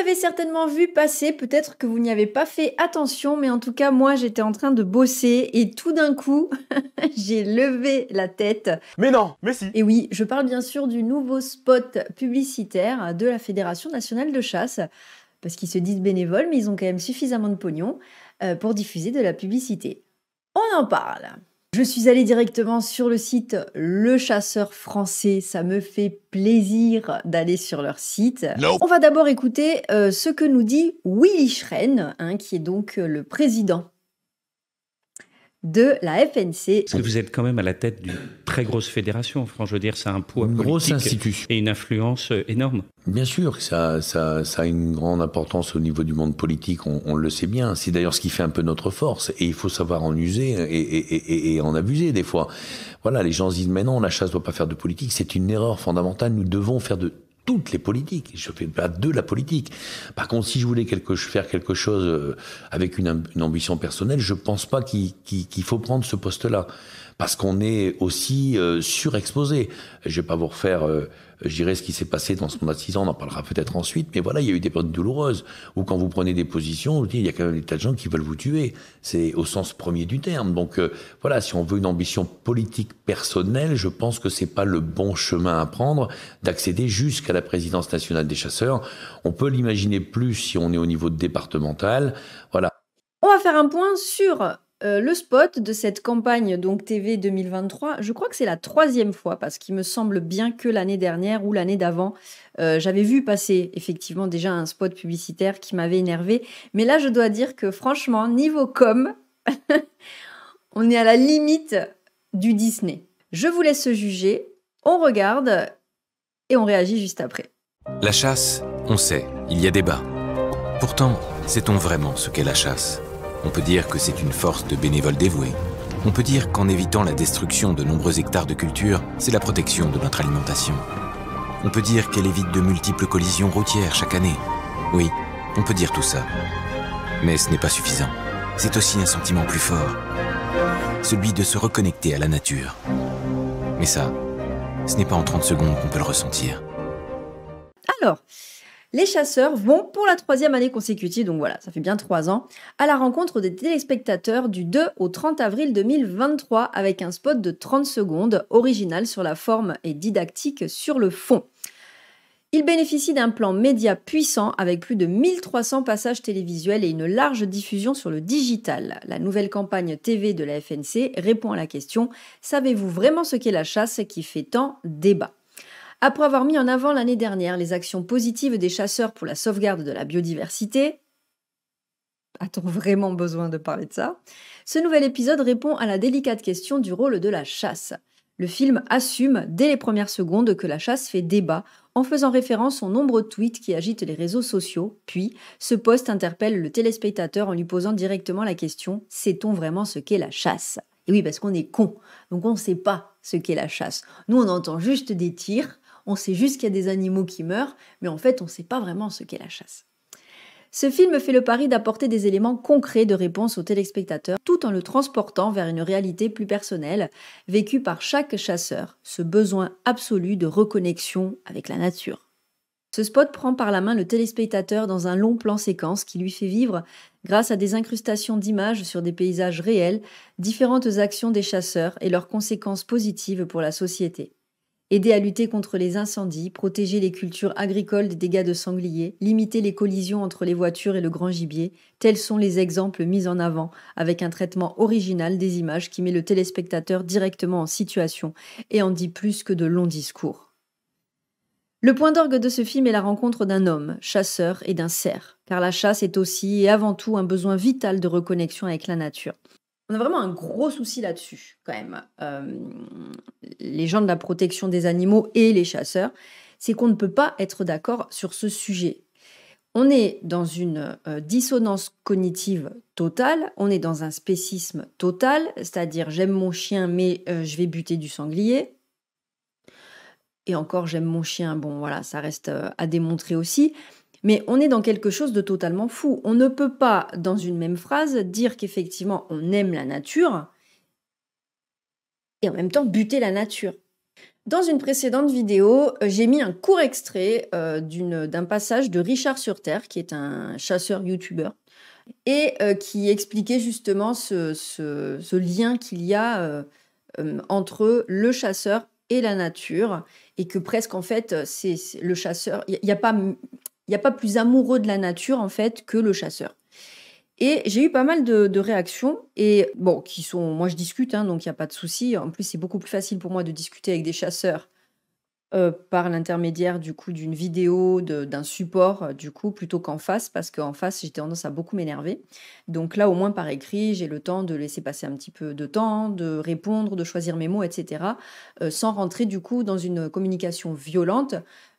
l'avez certainement vu passer, peut-être que vous n'y avez pas fait attention, mais en tout cas, moi, j'étais en train de bosser et tout d'un coup, j'ai levé la tête. Mais non, mais si. Et oui, je parle bien sûr du nouveau spot publicitaire de la Fédération nationale de chasse, parce qu'ils se disent bénévoles, mais ils ont quand même suffisamment de pognon pour diffuser de la publicité. On en parle. Je suis allée directement sur le site Le Chasseur Français. Ça me fait plaisir d'aller sur leur site. Nope. On va d'abord écouter ce que nous dit Willy Schren, qui est donc le président de la FNC. Parce que vous êtes quand même à la tête d'une très grosse fédération. Enfin, je veux dire, ça a un poids Une grosse politique institution. et une influence énorme. Bien sûr que ça a une grande importance au niveau du monde politique, on le sait bien. C'est d'ailleurs ce qui fait un peu notre force. Et il faut savoir en user et en abuser des fois. Voilà, les gens se disent, mais non, la chasse ne doit pas faire de politique. C'est une erreur fondamentale. Nous devons faire de toutes les politiques. Je fais pas de la politique. Par contre, si je voulais faire quelque chose avec une ambition personnelle, je pense pas qu'il faut prendre ce poste-là. Parce qu'on est aussi surexposé. Je vais pas vous refaire, je dirais, ce qui s'est passé dans ce mandat de 6 ans, on en parlera peut-être ensuite, mais voilà, il y a eu des périodes douloureuses, où quand vous prenez des positions, vous dites, il y a quand même des tas de gens qui veulent vous tuer. C'est au sens premier du terme. Donc voilà, si on veut une ambition politique personnelle, je pense que c'est pas le bon chemin à prendre d'accéder jusqu'à la présidence nationale des chasseurs. On peut l'imaginer plus si on est au niveau départemental. Voilà. On va faire un point sur le spot de cette campagne donc TV 2023. Je crois que c'est la 3e fois, parce qu'il me semble bien que l'année dernière ou l'année d'avant, j'avais vu passer effectivement déjà un spot publicitaire qui m'avait énervé. Mais là, je dois dire que franchement, niveau com, on est à la limite du Disney. Je vous laisse juger, on regarde et on réagit juste après. La chasse, on sait, il y a débat. Pourtant, sait-on vraiment ce qu'est la chasse ? On peut dire que c'est une force de bénévoles dévoués. On peut dire qu'en évitant la destruction de nombreux hectares de culture, c'est la protection de notre alimentation. On peut dire qu'elle évite de multiples collisions routières chaque année. Oui, on peut dire tout ça. Mais ce n'est pas suffisant. C'est aussi un sentiment plus fort. Celui de se reconnecter à la nature. Mais ça, ce n'est pas en 30 secondes qu'on peut le ressentir. Alors, les chasseurs vont pour la 3e année consécutive, donc voilà, ça fait bien 3 ans, à la rencontre des téléspectateurs du 2 au 30 avril 2023 avec un spot de 30 secondes, original sur la forme et didactique sur le fond. Ils bénéficient d'un plan média puissant avec plus de 1300 passages télévisuels et une large diffusion sur le digital. La nouvelle campagne TV de la FNC répond à la question « Savez-vous vraiment ce qu'est la chasse ?» qui fait tant débat. Après avoir mis en avant l'année dernière les actions positives des chasseurs pour la sauvegarde de la biodiversité, a-t-on vraiment besoin de parler de ça ? Ce nouvel épisode répond à la délicate question du rôle de la chasse. Le film assume dès les premières secondes que la chasse fait débat en faisant référence aux nombreux tweets qui agitent les réseaux sociaux, puis ce post interpelle le téléspectateur en lui posant directement la question « Sait-on vraiment ce qu'est la chasse ?» Et oui, parce qu'on est con, donc on ne sait pas ce qu'est la chasse. Nous, on entend juste des tirs, on sait juste qu'il y a des animaux qui meurent, mais en fait, on ne sait pas vraiment ce qu'est la chasse. Ce film fait le pari d'apporter des éléments concrets de réponse aux téléspectateurs, tout en le transportant vers une réalité plus personnelle, vécue par chaque chasseur, ce besoin absolu de reconnexion avec la nature. Ce spot prend par la main le téléspectateur dans un long plan séquence qui lui fait vivre, grâce à des incrustations d'images sur des paysages réels, différentes actions des chasseurs et leurs conséquences positives pour la société. Aider à lutter contre les incendies, protéger les cultures agricoles des dégâts de sangliers, limiter les collisions entre les voitures et le grand gibier, tels sont les exemples mis en avant, avec un traitement original des images qui met le téléspectateur directement en situation et en dit plus que de longs discours. Le point d'orgue de ce film est la rencontre d'un homme, chasseur, et d'un cerf, car la chasse est aussi et avant tout un besoin vital de reconnexion avec la nature. On a vraiment un gros souci là-dessus, quand même. Les gens de la protection des animaux et les chasseurs, c'est qu'on ne peut pas être d'accord sur ce sujet. On est dans une dissonance cognitive totale, on est dans un spécisme total, c'est-à-dire j'aime mon chien mais je vais buter du sanglier. Et encore j'aime mon chien, bon voilà, ça reste à démontrer aussi. Mais on est dans quelque chose de totalement fou. On ne peut pas, dans une même phrase, dire qu'effectivement on aime la nature et en même temps buter la nature. Dans une précédente vidéo, j'ai mis un court extrait d'un passage de Richard sur Terre, qui est un chasseur youtubeur, et qui expliquait justement ce lien qu'il y a entre le chasseur et la nature, et que presque en fait, c'est le chasseur, il n'y a pas plus amoureux de la nature en fait que le chasseur. Et j'ai eu pas mal de réactions et bon, qui sont moi je discute, hein, donc il y a pas de souci. En plus, c'est beaucoup plus facile pour moi de discuter avec des chasseurs, par l'intermédiaire du coup d'une vidéo, d'un support, du coup, plutôt qu'en face, parce qu'en face, j'ai tendance à beaucoup m'énerver. Donc là, au moins par écrit, j'ai le temps de laisser passer un petit peu de temps, de répondre, de choisir mes mots et cetera, sans rentrer du coup dans une communication violente,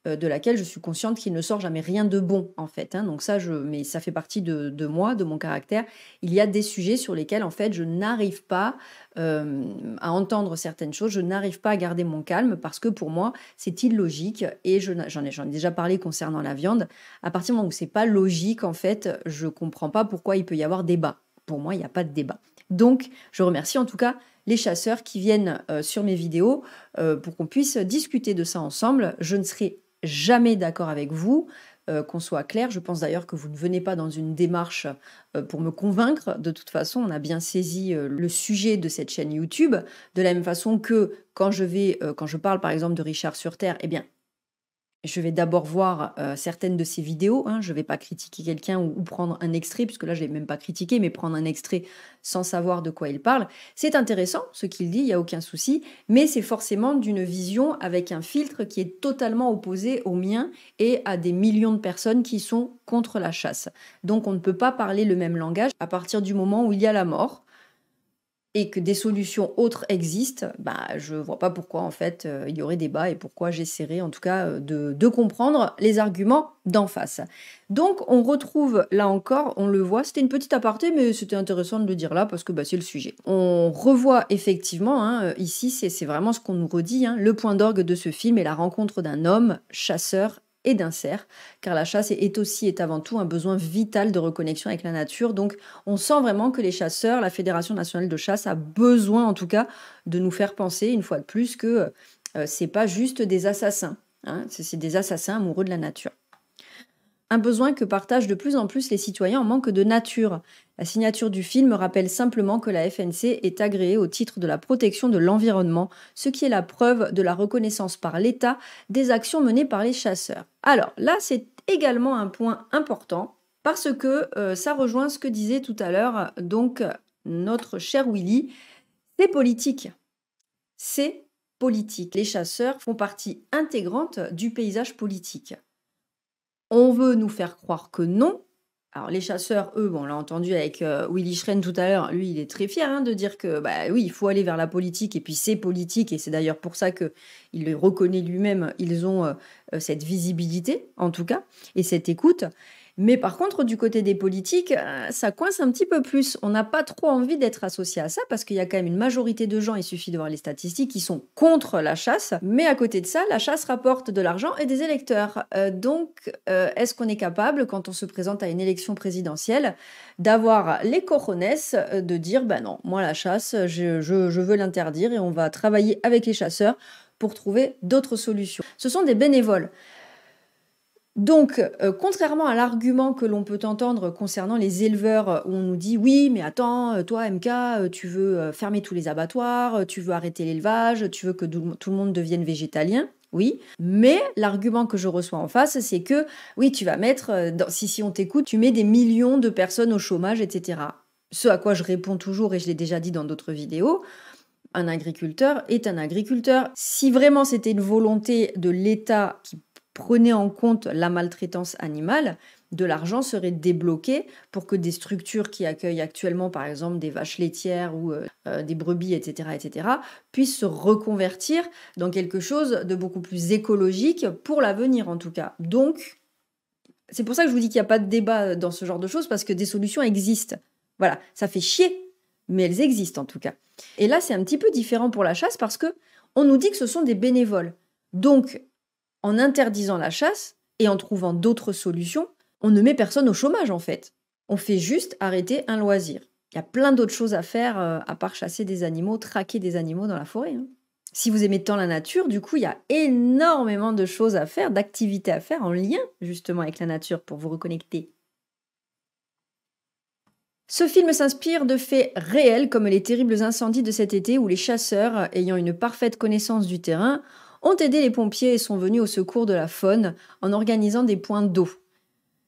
de laquelle je suis consciente qu'il ne sort jamais rien de bon, en fait, hein. Donc ça, mais ça fait partie de moi, de mon caractère. Il y a des sujets sur lesquels, en fait, je n'arrive pas à entendre certaines choses, je n'arrive pas à garder mon calme parce que pour moi, c'est illogique et j'en ai déjà parlé concernant la viande. À partir du moment où c'est pas logique, en fait, je comprends pas pourquoi il peut y avoir débat. Pour moi, il n'y a pas de débat. Donc, je remercie en tout cas les chasseurs qui viennent sur mes vidéos pour qu'on puisse discuter de ça ensemble. Je ne serai jamais d'accord avec vous, qu'on soit clair. Je pense d'ailleurs que vous ne venez pas dans une démarche pour me convaincre. De toute façon, on a bien saisi le sujet de cette chaîne YouTube. De la même façon que quand je parle par exemple de Richard sur Terre, eh bien, je vais d'abord voir certaines de ses vidéos, hein. Je ne vais pas critiquer quelqu'un ou prendre un extrait, puisque là, je ne l'ai même pas critiqué, mais prendre un extrait sans savoir de quoi il parle. C'est intéressant, ce qu'il dit, il n'y a aucun souci, mais c'est forcément d'une vision avec un filtre qui est totalement opposé au mien et à des millions de personnes qui sont contre la chasse. Donc, on ne peut pas parler le même langage à partir du moment où il y a la mort. Et que des solutions autres existent, je vois pas pourquoi en fait il y aurait débat et pourquoi j'essaierai en tout cas de comprendre les arguments d'en face. Donc on retrouve là encore, on le voit, c'était une petite aparté mais c'était intéressant de le dire là parce que c'est le sujet. On revoit effectivement, hein, ici c'est vraiment ce qu'on nous redit, hein, le point d'orgue de ce film est la rencontre d'un homme chasseur et d'un cerf, car la chasse est avant tout un besoin vital de reconnexion avec la nature. Donc on sent vraiment que les chasseurs, la Fédération nationale de chasse a besoin en tout cas de nous faire penser une fois de plus que c'est pas juste des assassins, hein, c'est des assassins amoureux de la nature. Un besoin que partagent de plus en plus les citoyens en manque de nature. La signature du film rappelle simplement que la FNC est agréée au titre de la protection de l'environnement, ce qui est la preuve de la reconnaissance par l'État des actions menées par les chasseurs. Alors là, c'est également un point important parce que ça rejoint ce que disait tout à l'heure donc notre cher Willy. C'est politique. C'est politique. Les chasseurs font partie intégrante du paysage politique. On veut nous faire croire que non. Alors les chasseurs, eux, on l'a entendu avec Willy Schren tout à l'heure, lui il est très fier de dire que oui, il faut aller vers la politique et puis c'est politique et c'est d'ailleurs pour ça qu'il le reconnaît lui-même, ils ont cette visibilité en tout cas et cette écoute. Mais par contre, du côté des politiques, ça coince un petit peu plus. On n'a pas trop envie d'être associé à ça parce qu'il y a quand même une majorité de gens, il suffit de voir les statistiques, qui sont contre la chasse. Mais à côté de ça, la chasse rapporte de l'argent et des électeurs. Donc, est-ce qu'on est capable, quand on se présente à une élection présidentielle, d'avoir les cojones de dire non, moi la chasse, je veux l'interdire et on va travailler avec les chasseurs pour trouver d'autres solutions. Ce sont des bénévoles. Donc, contrairement à l'argument que l'on peut entendre concernant les éleveurs, où on nous dit « Oui, mais attends, toi, MK, tu veux fermer tous les abattoirs, tu veux arrêter l'élevage, tu veux que tout le monde devienne végétalien. » Oui, mais l'argument que je reçois en face, c'est que oui, tu vas mettre, si on t'écoute, tu mets des millions de personnes au chômage, etc. Ce à quoi je réponds toujours, et je l'ai déjà dit dans d'autres vidéos, un agriculteur est un agriculteur. Si vraiment c'était une volonté de l'État qui prenait en compte la maltraitance animale, de l'argent serait débloqué pour que des structures qui accueillent actuellement, par exemple, des vaches laitières ou des brebis, etc., puissent se reconvertir dans quelque chose de beaucoup plus écologique pour l'avenir, en tout cas. Donc, c'est pour ça que je vous dis qu'il n'y a pas de débat dans ce genre de choses, parce que des solutions existent. Voilà, ça fait chier, mais elles existent en tout cas. Et là, c'est un petit peu différent pour la chasse, parce que on nous dit que ce sont des bénévoles. Donc, en interdisant la chasse et en trouvant d'autres solutions, on ne met personne au chômage en fait. On fait juste arrêter un loisir. Il y a plein d'autres choses à faire à part chasser des animaux, traquer des animaux dans la forêt. Si vous aimez tant la nature, du coup, il y a énormément de choses à faire, d'activités à faire en lien justement avec la nature pour vous reconnecter. Ce film s'inspire de faits réels comme les terribles incendies de cet été où les chasseurs, ayant une parfaite connaissance du terrain, ont aidé les pompiers et sont venus au secours de la faune en organisant des points d'eau.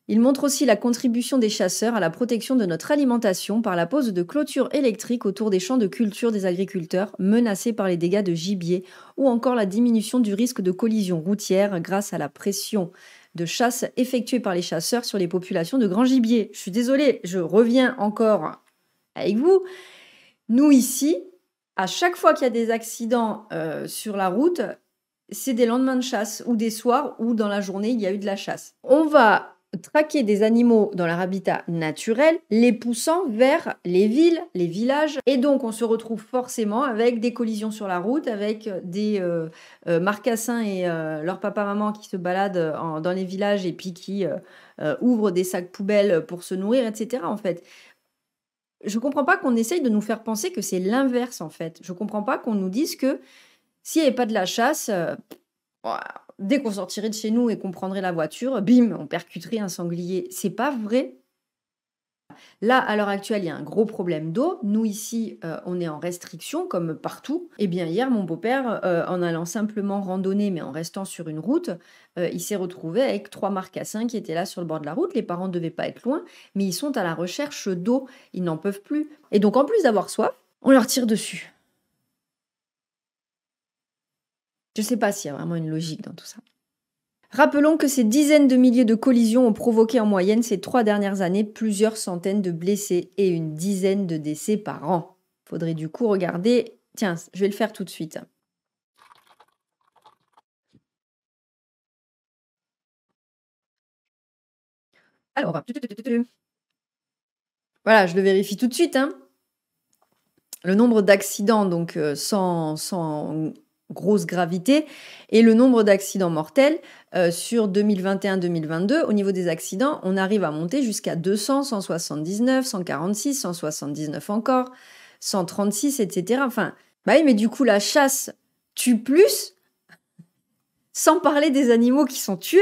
Il montre aussi la contribution des chasseurs à la protection de notre alimentation par la pose de clôtures électriques autour des champs de culture des agriculteurs menacés par les dégâts de gibier ou encore la diminution du risque de collision routière grâce à la pression de chasse effectuée par les chasseurs sur les populations de grands gibiers. Je suis désolée, je reviens encore avec vous. Nous ici, à chaque fois qu'il y a des accidents sur la route, c'est des lendemains de chasse ou des soirs où dans la journée il y a eu de la chasse. On va traquer des animaux dans leur habitat naturel, les poussant vers les villes, les villages. Et donc, on se retrouve forcément avec des collisions sur la route, avec des marcassins et leur papa-maman qui se baladent dans les villages et puis qui ouvrent des sacs poubelles pour se nourrir, etc. En fait, je comprends pas qu'on essaye de nous faire penser que c'est l'inverse, en fait. Je comprends pas qu'on nous dise que s'il n'y avait pas de la chasse... dès qu'on sortirait de chez nous et qu'on prendrait la voiture, bim, on percuterait un sanglier. C'est pas vrai. Là, à l'heure actuelle, il y a un gros problème d'eau. Nous, ici, on est en restriction, comme partout. Eh bien, hier, mon beau-père, en allant simplement randonner, mais en restant sur une route, il s'est retrouvé avec 3 marcassins qui étaient là sur le bord de la route. Les parents ne devaient pas être loin, mais ils sont à la recherche d'eau. Ils n'en peuvent plus. Et donc, en plus d'avoir soif, on leur tire dessus. Je ne sais pas s'il y a vraiment une logique dans tout ça. Rappelons que ces dizaines de milliers de collisions ont provoqué en moyenne ces 3 dernières années plusieurs centaines de blessés et une dizaine de décès par an. Faudrait du coup regarder... Tiens, je vais le faire tout de suite. Alors, voilà, je le vérifie tout de suite. Le nombre d'accidents, donc sans grosse gravité, et le nombre d'accidents mortels sur 2021-2022. Au niveau des accidents, on arrive à monter jusqu'à 200, 179, 146, 179 encore, 136, etc. Enfin, bah oui, mais du coup, la chasse tue plus, sans parler des animaux qui sont tués.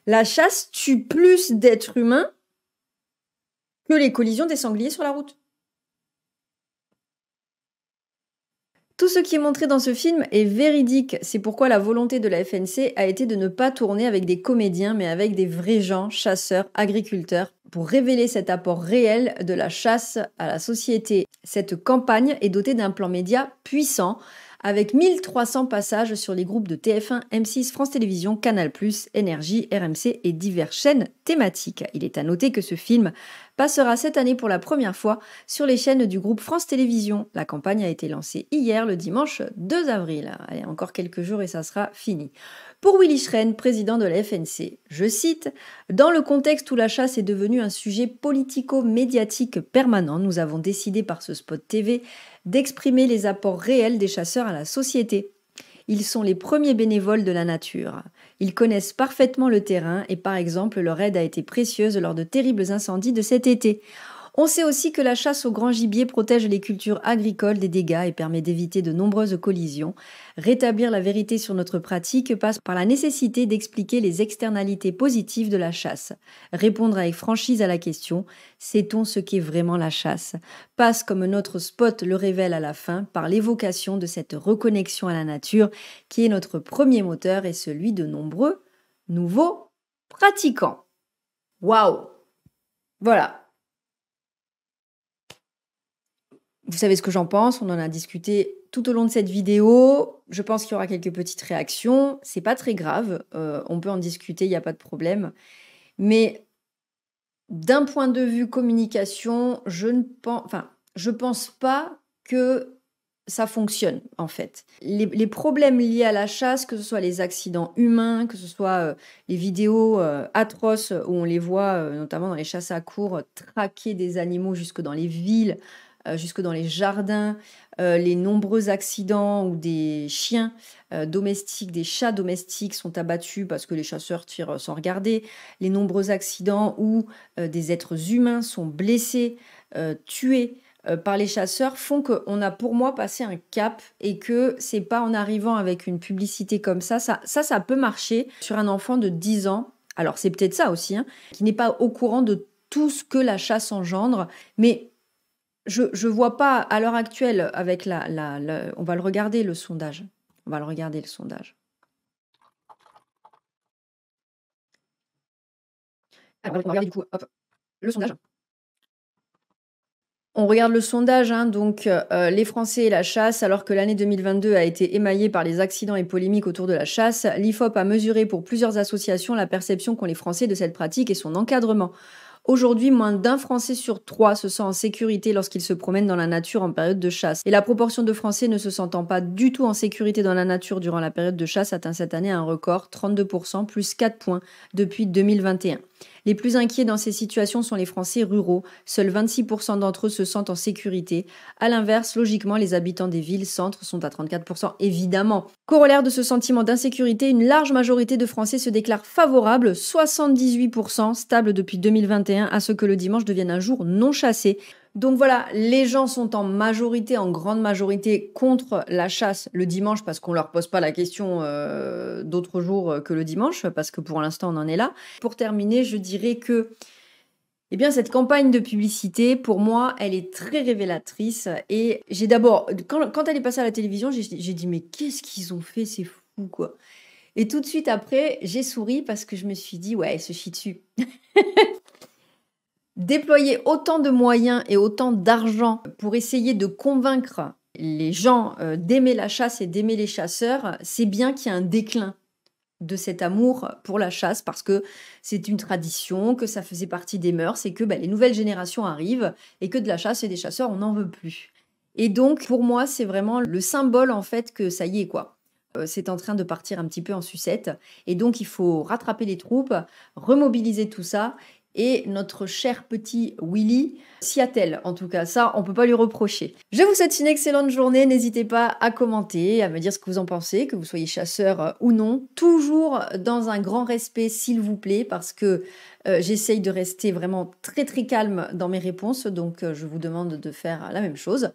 La chasse tue plus d'êtres humains que les collisions des sangliers sur la route. Tout ce qui est montré dans ce film est véridique. C'est pourquoi la volonté de la FNC a été de ne pas tourner avec des comédiens, mais avec des vrais gens, chasseurs, agriculteurs, pour révéler cet apport réel de la chasse à la société. Cette campagne est dotée d'un plan média puissant, avec 1300 passages sur les groupes de TF1, M6, France Télévisions, Canal+, Énergie, RMC et diverses chaînes thématiques. Il est à noter que ce film passera cette année pour la première fois sur les chaînes du groupe France Télévisions. La campagne a été lancée hier, le dimanche 2 avril. Allez, encore quelques jours et ça sera fini. Pour Willy Schren, président de la FNC, je cite « Dans le contexte où la chasse est devenue un sujet politico-médiatique permanent, nous avons décidé par ce spot TV d'exprimer les apports réels des chasseurs à la société. Ils sont les premiers bénévoles de la nature. Ils connaissent parfaitement le terrain et par exemple leur aide a été précieuse lors de terribles incendies de cet été. On sait aussi que la chasse au grand gibier protège les cultures agricoles des dégâts et permet d'éviter de nombreuses collisions. Rétablir la vérité sur notre pratique passe par la nécessité d'expliquer les externalités positives de la chasse. Répondre avec franchise à la question « Sait-on ce qu'est vraiment la chasse ?» passe, comme notre spot le révèle à la fin, par l'évocation de cette reconnexion à la nature qui est notre premier moteur et celui de nombreux nouveaux pratiquants. Waouh! Voilà. Vous savez ce que j'en pense, on en a discuté tout au long de cette vidéo. Je pense qu'il y aura quelques petites réactions. C'est pas très grave, on peut en discuter, il n'y a pas de problème. Mais d'un point de vue communication, je pense pas que ça fonctionne, en fait. Les problèmes liés à la chasse, que ce soit les accidents humains, que ce soit les vidéos atroces où on les voit, notamment dans les chasses à courre, traquer des animaux jusque dans les villes, jusque dans les jardins, les nombreux accidents où des chiens domestiques, des chats domestiques sont abattus parce que les chasseurs tirent sans regarder, les nombreux accidents où des êtres humains sont blessés, tués par les chasseurs font qu'on a pour moi passé un cap et que c'est pas en arrivant avec une publicité comme ça peut marcher sur un enfant de 10 ans. Alors c'est peut-être ça aussi, hein, qui n'est pas au courant de tout ce que la chasse engendre, mais je vois pas à l'heure actuelle avec on va le regarder le sondage. On va le regarder le sondage. Alors, on va regarder du coup, hop, le sondage. On regarde le sondage, hein, donc les Français et la chasse, alors que l'année 2022 a été émaillée par les accidents et polémiques autour de la chasse, l'IFOP a mesuré pour plusieurs associations la perception qu'ont les Français de cette pratique et son encadrement. Aujourd'hui, moins d'un Français sur 3 se sent en sécurité lorsqu'il se promène dans la nature en période de chasse. Et la proportion de Français ne se sentant pas du tout en sécurité dans la nature durant la période de chasse atteint cette année un record, 32%, plus 4 points depuis 2021. Les plus inquiets dans ces situations sont les Français ruraux. Seuls 26% d'entre eux se sentent en sécurité. À l'inverse, logiquement, les habitants des villes-centres sont à 34%, évidemment. Corollaire de ce sentiment d'insécurité, une large majorité de Français se déclarent favorables, 78%, stable depuis 2021, à ce que le dimanche devienne un jour non chassé. Donc voilà, les gens sont en majorité, en grande majorité, contre la chasse le dimanche parce qu'on leur pose pas la question d'autres jours que le dimanche, parce que pour l'instant on en est là. Pour terminer, je dirais que eh bien, cette campagne de publicité, pour moi, elle est très révélatrice. Et j'ai d'abord, quand elle est passée à la télévision, j'ai dit mais qu'est-ce qu'ils ont fait, c'est fou quoi. Et tout de suite après, j'ai souri parce que je me suis dit ouais, ils se chient dessus. Déployer autant de moyens et autant d'argent pour essayer de convaincre les gens d'aimer la chasse et d'aimer les chasseurs, c'est bien qu'il y a un déclin de cet amour pour la chasse parce que c'est une tradition, que ça faisait partie des mœurs et que les nouvelles générations arrivent et que de la chasse et des chasseurs, on n'en veut plus. Et donc, pour moi, c'est vraiment le symbole en fait que ça y est quoi. C'est en train de partir un petit peu en sucette et donc il faut rattraper les troupes, remobiliser tout ça. Et notre cher petit Willy s'y attelle, en tout cas, ça, on peut pas lui reprocher. Je vous souhaite une excellente journée, n'hésitez pas à commenter, à me dire ce que vous en pensez, que vous soyez chasseur ou non, toujours dans un grand respect, s'il vous plaît, parce que j'essaye de rester vraiment très très calme dans mes réponses, donc je vous demande de faire la même chose.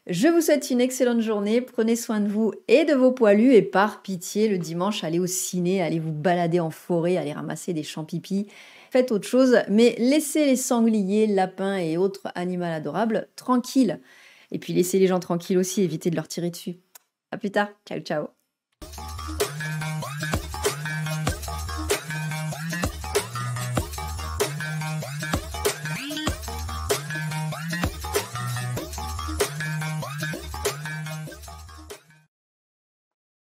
Je vous souhaite une excellente journée, prenez soin de vous et de vos poilus, et par pitié, le dimanche, allez au ciné, allez vous balader en forêt, allez ramasser des champs-pipi. Faites autre chose, mais laissez les sangliers, lapins et autres animaux adorables tranquilles. Et puis laissez les gens tranquilles aussi, évitez de leur tirer dessus. À plus tard, ciao ciao.